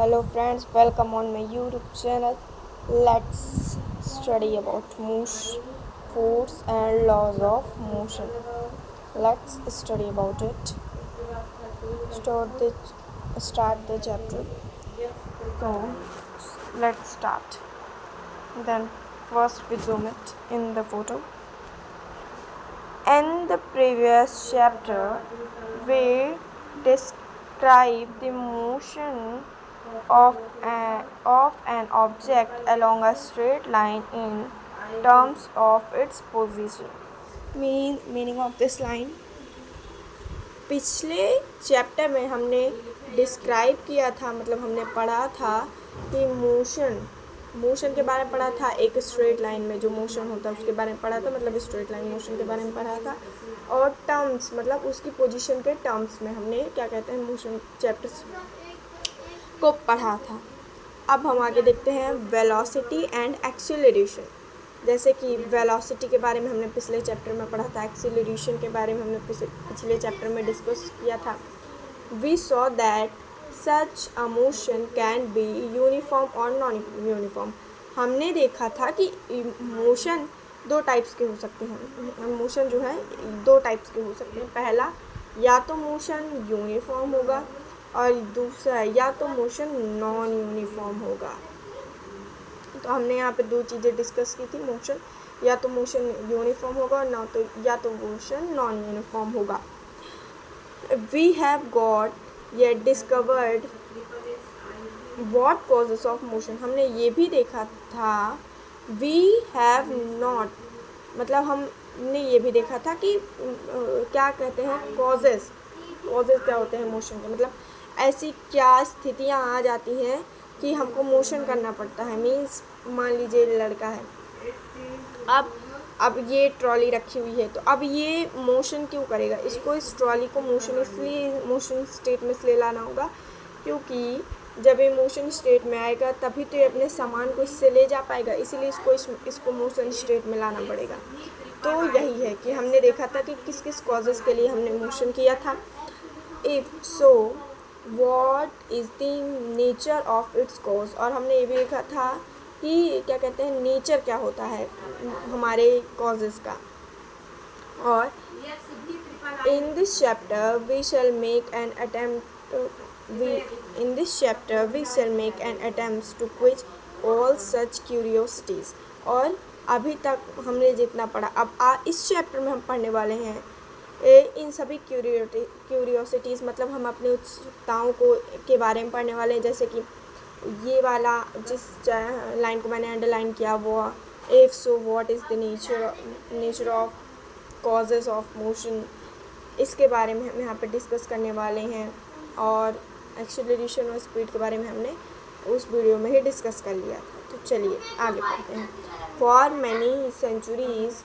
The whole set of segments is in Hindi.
Hello friends, welcome on my YouTube channel. Let's study about motion, force and laws of motion. Let's study about it. Start the chapter. So let's start. Then first we zoom it in the photo. In the previous chapter, we described the motion of an object along a straight line in terms of its position. Meaning of this line, पिछले चैप्टर में हमने डिस्क्राइब किया था, मतलब हमने पढ़ा था कि मोशन के बारे में पढ़ा था। एक स्ट्रेट लाइन में जो मोशन होता है उसके बारे में पढ़ा था, मतलब स्ट्रेट लाइन मोशन के बारे में पढ़ा था। और टर्म्स मतलब उसकी पोजीशन के टर्म्स में हमने क्या कहते हैं मोशन चैप्टर्स को पढ़ा था। अब हम आगे देखते हैं वेलोसिटी एंड एक्सीलरेशन। जैसे कि वेलोसिटी के बारे में हमने पिछले चैप्टर में पढ़ा था, एक्सीलरेशन के बारे में हमने पिछले चैप्टर में डिस्कस किया था। We saw that such a motion can be uniform और नॉन यूनिफॉर्म। हमने देखा था कि मोशन दो टाइप्स के हो सकते हैं। मोशन जो है दो टाइप्स के हो सकते हैं। पहला, या तो मोशन यूनिफॉर्म होगा और दूसरा या तो मोशन नॉन यूनिफॉर्म होगा। तो हमने यहाँ पे दो चीज़ें डिस्कस की थी, मोशन या तो मोशन यूनिफॉर्म होगा और ना तो या तो मोशन नॉन यूनिफॉर्म होगा। We have got yet discovered what causes of motion. हमने ये भी देखा था, वी हैव नॉट मतलब हमने ये भी देखा था कि क्या कहते हैं कॉजेस क्या होते हैं मोशन के। मतलब ऐसी क्या स्थितियाँ आ जाती हैं कि हमको मोशन करना पड़ता है। मीन्स मान लीजिए लड़का है, अब ये ट्रॉली रखी हुई है, तो अब ये मोशन क्यों करेगा? इसको इस ट्रॉली को मोशन स्टेट में इसलिए लाना होगा क्योंकि जब ये मोशन स्टेट में आएगा तभी तो ये अपने सामान को इससे ले जा पाएगा, इसीलिए इसको मोशन स्टेट में लाना पड़ेगा। तो यही है कि हमने देखा था कि किस किस कॉजेज़ के लिए हमने मोशन किया था। If so what is the nature of its cause. और हमने ये भी देखा था कि क्या कहते हैं नेचर क्या होता है हमारे कॉजेज़ का। और in this chapter we shall make an attempt to quiz all such curiosities. और अभी तक हमने जितना पढ़ा, अब इस चैप्टर में हम पढ़ने वाले हैं इन सभी क्यूरियोसिटीज़, मतलब हम अपनी उत्सुकताओं के बारे में पढ़ने वाले हैं। जैसे कि ये वाला जिस लाइन को मैंने अंडरलाइन किया वो if so what is the nature of causes of motion, इसके बारे में हम यहाँ पे डिस्कस करने वाले हैं। और एक्सीलरेशन और स्पीड के बारे में हमने उस वीडियो में ही डिस्कस कर लिया था। तो चलिए आगे बढ़ते हैं। फॉर मैनी सेंचुरीज़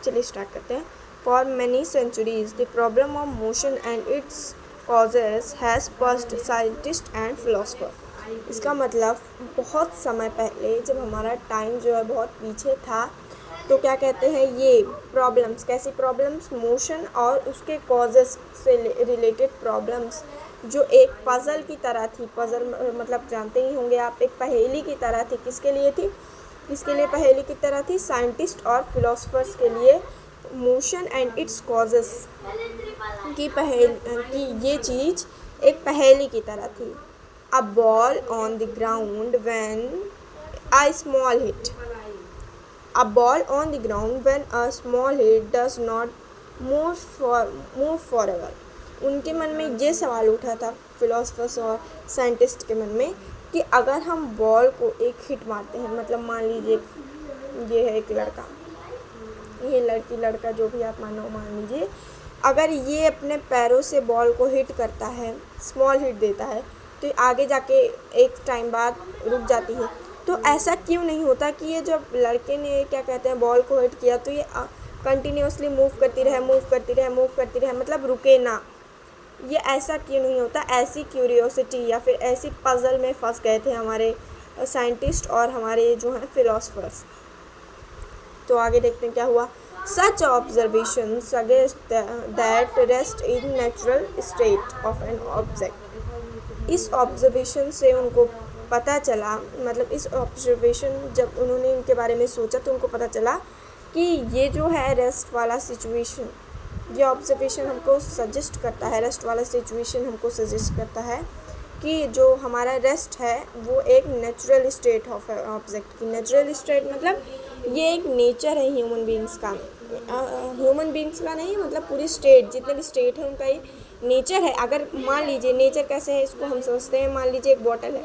चलिए स्टार्ट करते हैं। For many centuries, the problem of motion and its causes has puzzled scientists and philosophers. इसका मतलब बहुत समय पहले जब हमारा टाइम जो है बहुत पीछे था, तो क्या कहते हैं ये प्रॉब्लम्स, कैसी प्रॉब्लम्स, मोशन और उसके कॉजेस से रिलेटेड प्रॉब्लम्स जो एक पज़ल की तरह थी। पज़ल मतलब जानते ही होंगे आप, एक पहेली की तरह थी। किसके लिए थी? किसके लिए पहेली की तरह थी? साइंटिस्ट और फिलोसफर्स के लिए मोशन एंड इट्स कॉजेस की ये चीज़ एक पहेली की तरह थी। A ball on the ground when a small hit does not move forever. उनके मन में ये सवाल उठा था, फिलोसफर्स और साइंटिस्ट के मन में, कि अगर हम बॉल को एक हिट मारते हैं, मतलब मान लीजिए ये है एक लड़का, ये लड़की लड़का जो भी आप मानो मान लीजिए, अगर ये अपने पैरों से बॉल को हिट करता है, स्मॉल हिट देता है, तो आगे जाके एक टाइम बाद रुक जाती है। तो ऐसा क्यों नहीं होता कि ये जब लड़के ने क्या कहते हैं बॉल को हिट किया तो ये कंटिन्यूसली मूव करती रहे, मतलब रुके ना। ये ऐसा क्यों नहीं होता? ऐसी क्यूरियोसिटी या फिर ऐसी पज़ल में फंस गए थे हमारे साइंटिस्ट और हमारे जो हैं फिलोसफर्स। तो आगे देखते हैं क्या हुआ। Such observations suggest that rest is natural state of an object. इस ऑब्जर्वेशन से उनको पता चला, मतलब इस ऑब्जर्वेशन जब उन्होंने इनके बारे में सोचा तो उनको पता चला कि ये जो है रेस्ट वाला सिचुएशन, ये ऑब्जर्वेशन हमको सजेस्ट करता है, रेस्ट वाला सिचुएशन हमको सजेस्ट करता है कि जो हमारा रेस्ट है वो एक नेचुरल स्टेट ऑफ ऑब्जेक्ट की। नेचुरल स्टेट मतलब ये एक नेचर है ह्यूमन बीइंग्स का, ह्यूमन बीइंग्स का नहीं, मतलब पूरी स्टेट, जितने भी स्टेट है उनका ये नेचर है। अगर मान लीजिए नेचर कैसे है इसको हम समझते हैं, मान लीजिए एक बॉटल है,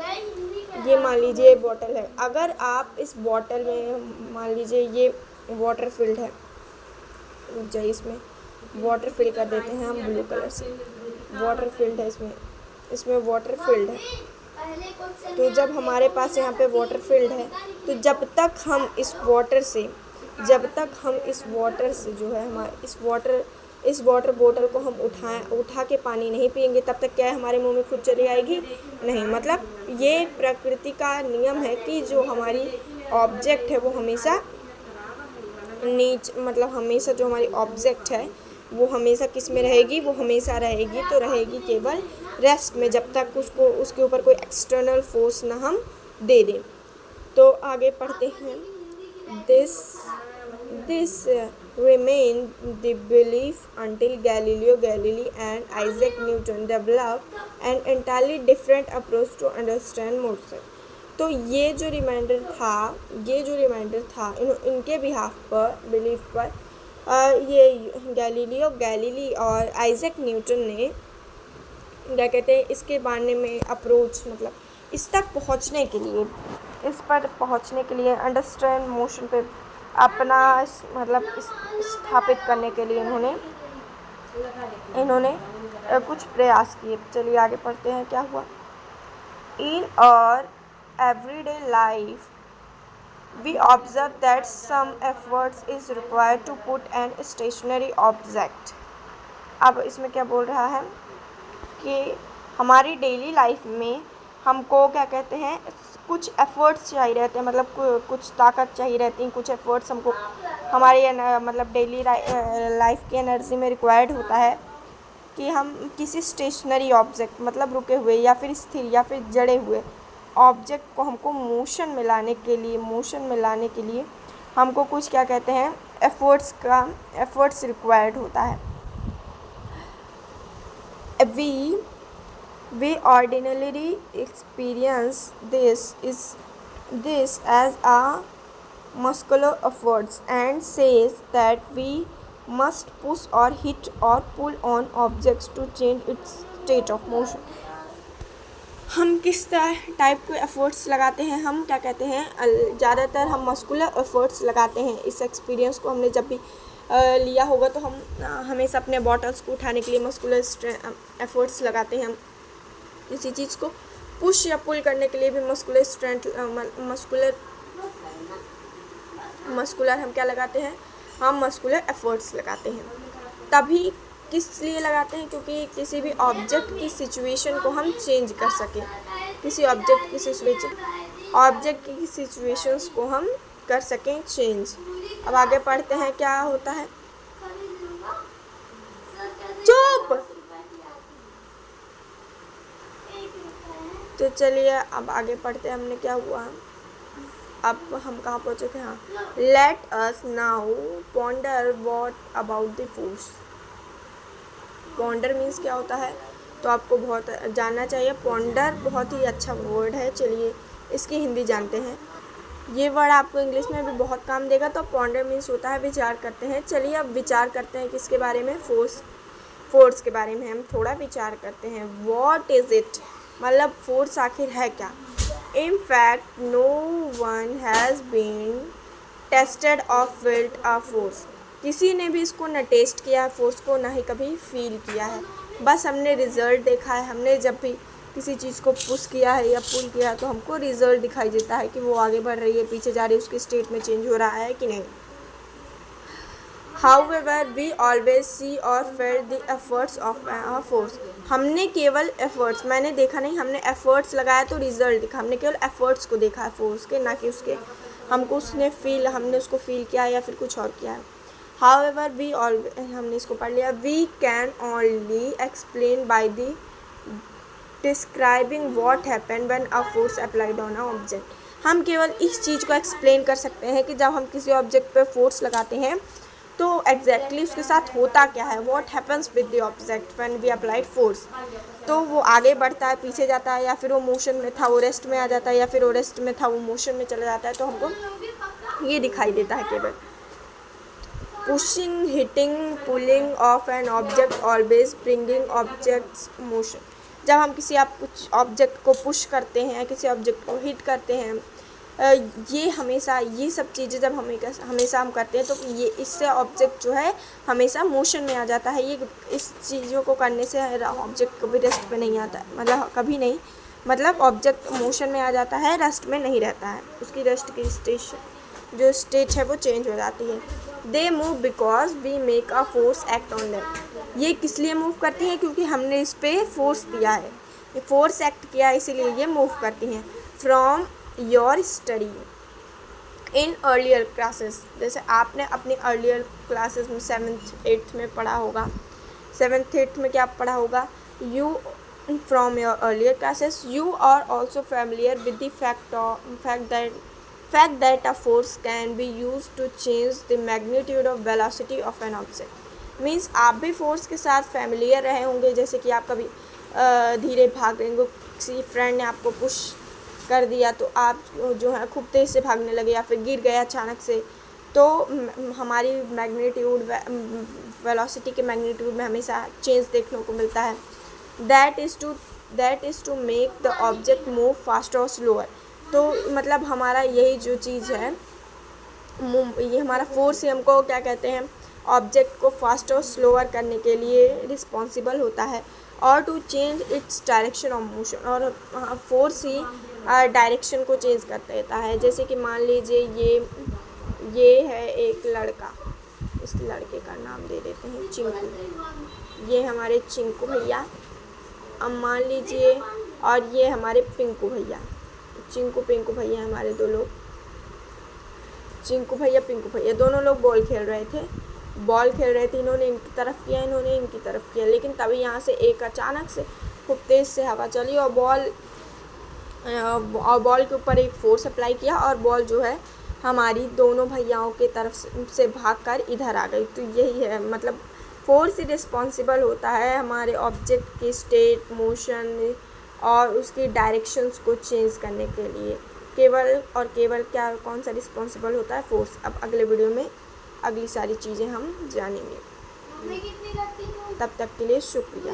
ये मान लीजिए एक बॉटल है, अगर आप इस बॉटल में मान लीजिए ये वाटर फिल्ड है, जाइए इसमें वाटर फिल कर देते हैं हम ब्लू कलर से, वाटर फिल्ड है इसमें वाटर फिल्ड है। तो जब हमारे पास यहाँ पे वाटर फिल्ड है तो जब तक हम इस वाटर से जो है हमारे इस वाटर बोतल को हम उठा के पानी नहीं पिएंगे तब तक क्या है हमारे मुंह में खुद चली आएगी नहीं। मतलब ये प्रकृति का नियम है कि जो हमारी ऑब्जेक्ट है वो हमेशा हमेशा जो हमारी ऑब्जेक्ट है वो हमेशा किस में रहेगी, वो हमेशा रहेगी तो रहेगी केवल रेस्ट में, जब तक उसके ऊपर कोई एक्सटर्नल फोर्स ना हम दे दें। तो आगे पढ़ते हैं। This remain the belief until Galileo Galilei and Isaac Newton developed an entirely different approach to understand motion। तो ये जो रिमाइंडर था इनके बिहाफ पर, बिलीफ पर ये गैलीलियो गैलीली और आइजैक न्यूटन ने क्या कहते हैं इसके बारे में अप्रोच, मतलब इस तक पहुंचने के लिए, इस पर पहुंचने के लिए, अंडरस्टैंड मोशन पे अपना मतलब स्थापित करने के लिए इन्होंने कुछ प्रयास किए। चलिए आगे पढ़ते हैं क्या हुआ। इन और everyday life we observe that some efforts is required to put an stationary object। अब इसमें क्या बोल रहा है कि हमारी डेली लाइफ में हमको क्या कहते हैं कुछ एफर्ट्स चाहिए रहते हैं, मतलब कुछ ताकत चाहिए रहती है, कुछ एफर्ट्स हमको हमारी मतलब डेली लाइफ की एनर्जी में रिक्वायर्ड होता है कि हम किसी स्टेशनरी ऑब्जेक्ट, मतलब रुके हुए या फिर स्थिर या फिर जड़े हुए ऑब्जेक्ट को हमको मोशन में लाने के लिए हमको कुछ क्या कहते हैं एफर्ट्स रिक्वायर्ड होता है। We ordinarily experience this as a muscular efforts and says that we must push or hit or pull on objects to change its state of motion। हम किस टाइप के एफर्ट्स लगाते हैं, हम क्या कहते हैं ज़्यादातर हम मस्कुलर एफर्ट्स लगाते हैं। इस एक्सपीरियंस को हमने जब भी लिया होगा तो हम हमेशा अपने बॉटल्स को उठाने के लिए मस्कुलर एफर्ट्स लगाते हैं। हम किसी चीज़ को पुश या पुल करने के लिए भी मस्कुलर हम क्या लगाते हैं, हम मस्कुलर एफर्ट्स लगाते हैं। तभी किस लिए लगाते हैं, क्योंकि किसी भी ऑब्जेक्ट की सिचुएशन को हम चेंज कर सकें, किसी ऑब्जेक्ट की सिचुएशंस को हम कर सकें चेंज। अब आगे पढ़ते हैं क्या होता है। चुप। तो चलिए अब आगे पढ़ते हैं हमने क्या हुआ। अब हम कहाँ पहुँचे थे। हाँ, let us now ponder what about the force. Ponder means क्या होता है तो आपको बहुत जानना चाहिए। पॉन्डर बहुत ही अच्छा वर्ड है। चलिए इसकी हिंदी जानते हैं। ये वर्ड आपको इंग्लिश में भी बहुत काम देगा। तो पॉन्डर मीन्स होता है विचार करते हैं। चलिए अब विचार करते हैं किसके बारे में, फोर्स के बारे में हम थोड़ा विचार करते हैं। व्हाट इज़ इट, मतलब फोर्स आखिर है क्या। In fact no one has been tested or felt a force. किसी ने भी इसको न टेस्ट किया है फोर्स को, ना ही कभी फील किया है। बस हमने रिज़ल्ट देखा है। हमने जब भी किसी चीज़ को पुश किया है या पुल किया है तो हमको रिज़ल्ट दिखाई देता है कि वो आगे बढ़ रही है, पीछे जा रही है, उसकी स्टेट में चेंज हो रहा है कि नहीं। However, we always see or felt the efforts of a force। हमने केवल एफर्ट्स, मैंने देखा नहीं, हमने एफर्ट्स लगाया तो रिज़ल्ट दिखा। हमने केवल एफर्ट्स को देखा है फोर्स के, ना कि उसके हमने उसको फील किया या फिर कुछ और किया है। हाउएवर वी ऑलवेज, हमने इसको पढ़ लिया, we can only explain by the describing what happen when a force applied on a object. हम केवल इस चीज़ को एक्सप्लेन कर सकते हैं कि जब हम किसी ऑब्जेक्ट पे फोर्स लगाते हैं तो एग्जैक्टली उसके साथ होता क्या है, what happens with the object when we applied force. तो वो आगे बढ़ता है, पीछे जाता है, या फिर वो मोशन में था वो रेस्ट में आ जाता है, या फिर वो रेस्ट में था वो मोशन में चला जाता है। तो हमको ये दिखाई देता है केवल। Pushing, hitting, pulling of an object always bringing objects motion. जब हम किसी कुछ ऑब्जेक्ट को पुश करते हैं, किसी ऑब्जेक्ट को हिट करते हैं, ये हमेशा, ये सब चीज़ें जब हमेशा हम करते हैं तो ये इससे ऑब्जेक्ट जो है हमेशा मोशन में आ जाता है। ये इस चीज़ों को करने से ऑब्जेक्ट कभी रेस्ट पे नहीं आता है, मतलब कभी नहीं, मतलब ऑब्जेक्ट मोशन में आ जाता है, रेस्ट में नहीं रहता है, उसकी रेस्ट की स्टेट है वो चेंज हो जाती है। They move because we make a force act on them. ये किस लिए मूव करती हैं, क्योंकि हमने इस पर फोर्स दिया है, ये फोर्स एक्ट किया है, इसीलिए ये मूव करती हैं। From your study in earlier classes, जैसे आपने अपनी अर्लियर क्लासेस में 7th 8th में पढ़ा होगा, 7th 8th में क्या पढ़ा होगा, you from your earlier classes you are also familiar with the fact that a force can be used to change the magnitude of velocity of an object। Means आप भी फोर्स के साथ फैमिलियर रहे होंगे, जैसे कि आप कभी धीरे भाग रहे होंगे, किसी फ्रेंड ने आपको पुश कर दिया तो आप जो है खूब तेज़ से भागने लगे, या फिर गिर गए अचानक से, तो हमारी मैग्नीट्यूड, वेलोसिटी के मैग्नीट्यूड में हमेशा चेंज देखने को मिलता है। That is to make the object move faster or slower. तो मतलब हमारा यही जो चीज़ है, ये हमारा फोर्स ही हमको क्या कहते हैं, ऑब्जेक्ट को फास्टर और स्लोअर करने के लिए रिस्पॉन्सिबल होता है, और to change its direction of motion, और फोर्स ही डायरेक्शन को चेंज कर देता है। जैसे कि मान लीजिए ये है एक लड़का, इस लड़के का नाम दे देते हैं चिंकू, ये हमारे चिंकू भैया, अब मान लीजिए, और ये हमारे पिंकू भैया, चिंकू पिंकू भैया हमारे दो लोग, चिंकू भैया पिंकू भैया दोनों लोग बॉल खेल रहे थे, इन्होंने इनकी तरफ किया, इन्होंने इनकी तरफ किया, लेकिन तभी यहाँ से एक अचानक से खूब तेज़ से हवा चली और बॉल के ऊपर एक फोर्स अप्लाई किया, और बॉल जो है हमारी दोनों भैयाओं के तरफ से भागकर इधर आ गई। तो यही है, मतलब फोर्स ही रिस्पॉन्सिबल होता है हमारे ऑब्जेक्ट की स्टेट, मोशन और उसकी डायरेक्शंस को चेंज करने के लिए। केवल क्या, कौन सा रिस्पॉन्सिबल होता है, फोर्स। अब अगले वीडियो में अगली सारी चीज़ें हम जानेंगे। तब तक के लिए शुक्रिया।